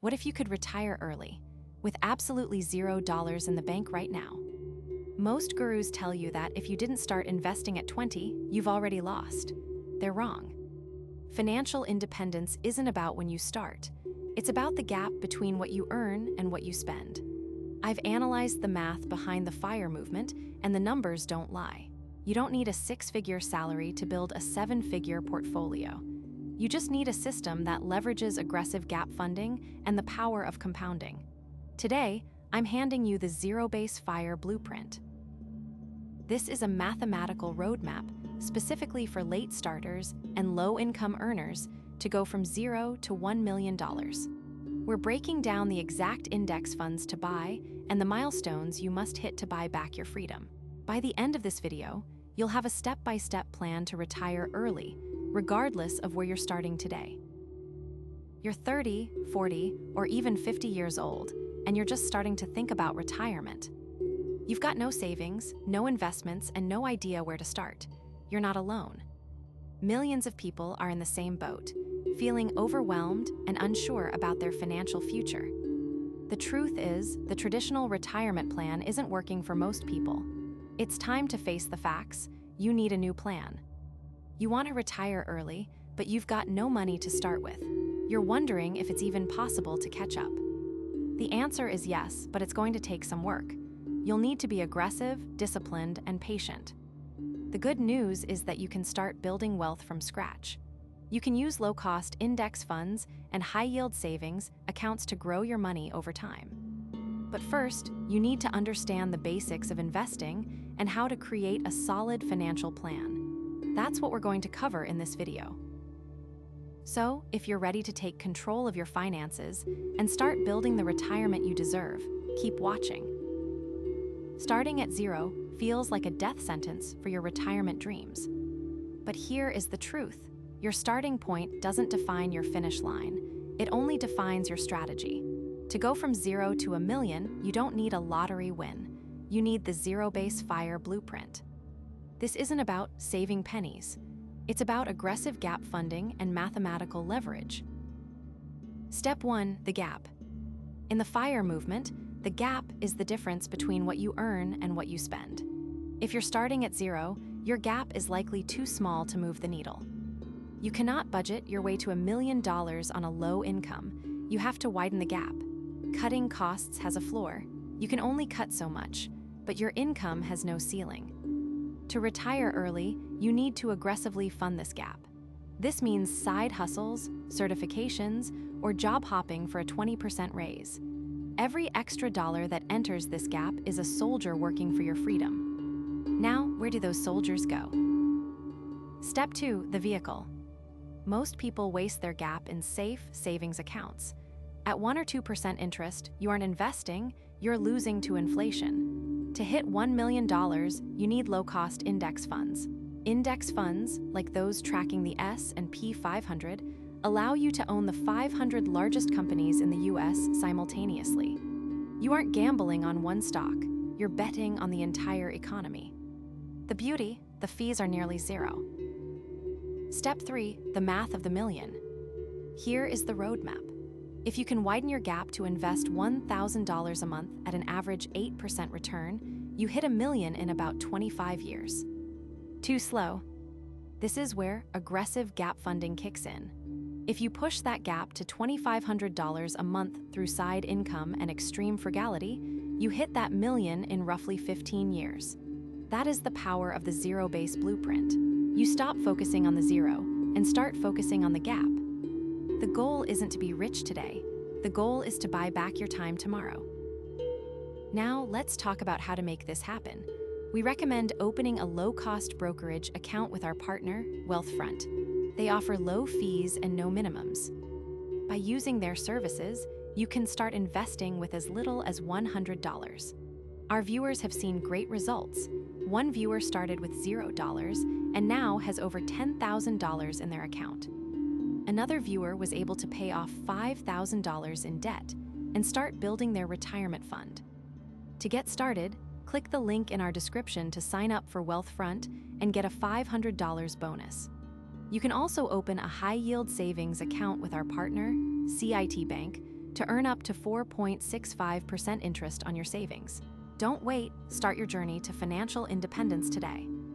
What if you could retire early, with absolutely $0 in the bank right now? Most gurus tell you that if you didn't start investing at 20, you've already lost. They're wrong. Financial independence isn't about when you start. It's about the gap between what you earn and what you spend. I've analyzed the math behind the FIRE movement, and the numbers don't lie. You don't need a six-figure salary to build a seven-figure portfolio. You just need a system that leverages aggressive gap funding and the power of compounding. Today, I'm handing you the zero-base FIRE blueprint. This is a mathematical roadmap specifically for late starters and low-income earners to go from $0 to $1 million. We're breaking down the exact index funds to buy and the milestones you must hit to buy back your freedom. By the end of this video, you'll have a step-by-step plan to retire early, regardless of where you're starting today. You're 30, 40, or even 50 years old, and you're just starting to think about retirement. You've got no savings, no investments, and no idea where to start. You're not alone. Millions of people are in the same boat, feeling overwhelmed and unsure about their financial future. The truth is, the traditional retirement plan isn't working for most people. It's time to face the facts. You need a new plan. You want to retire early, but you've got no money to start with. You're wondering if it's even possible to catch up. The answer is yes, but it's going to take some work. You'll need to be aggressive, disciplined, and patient. The good news is that you can start building wealth from scratch. You can use low-cost index funds and high-yield savings accounts to grow your money over time. But first, you need to understand the basics of investing and how to create a solid financial plan. That's what we're going to cover in this video. So, if you're ready to take control of your finances and start building the retirement you deserve, keep watching. Starting at zero feels like a death sentence for your retirement dreams. But here is the truth. Your starting point doesn't define your finish line. It only defines your strategy. To go from $0 to $1 million, you don't need a lottery win. You need the zero-base FIRE blueprint. This isn't about saving pennies. It's about aggressive gap funding and mathematical leverage. Step 1, the gap. In the FIRE movement, the gap is the difference between what you earn and what you spend. If you're starting at zero, your gap is likely too small to move the needle. You cannot budget your way to $1 million on a low income. You have to widen the gap. Cutting costs has a floor. You can only cut so much, but your income has no ceiling. To retire early, you need to aggressively fund this gap. This means side hustles, certifications, or job hopping for a 20% raise. Every extra dollar that enters this gap is a soldier working for your freedom. Now, where do those soldiers go? Step 2, the vehicle. Most people waste their gap in safe savings accounts. At 1 or 2% interest, you aren't investing, you're losing to inflation. To hit $1 million, you need low-cost index funds. Index funds, like those tracking the S&P 500, allow you to own the 500 largest companies in the US simultaneously. You aren't gambling on one stock, you're betting on the entire economy. The beauty, the fees are nearly zero. Step 3, the math of the million. Here is the roadmap. If you can widen your gap to invest $1,000 a month at an average 8% return, you hit $1 million in about 25 years. Too slow? This is where aggressive gap funding kicks in. If you push that gap to $2,500 a month through side income and extreme frugality, you hit that $1 million in roughly 15 years. That is the power of the zero-base blueprint. You stop focusing on the zero and start focusing on the gap. The goal isn't to be rich today. The goal is to buy back your time tomorrow. Now, let's talk about how to make this happen. We recommend opening a low-cost brokerage account with our partner, Wealthfront. They offer low fees and no minimums. By using their services, you can start investing with as little as $100. Our viewers have seen great results. One viewer started with $0 and now has over $10,000 in their account. Another viewer was able to pay off $5,000 in debt and start building their retirement fund. To get started, click the link in our description to sign up for Wealthfront and get a $500 bonus. You can also open a high-yield savings account with our partner, CIT Bank, to earn up to 4.65% interest on your savings. Don't wait, start your journey to financial independence today.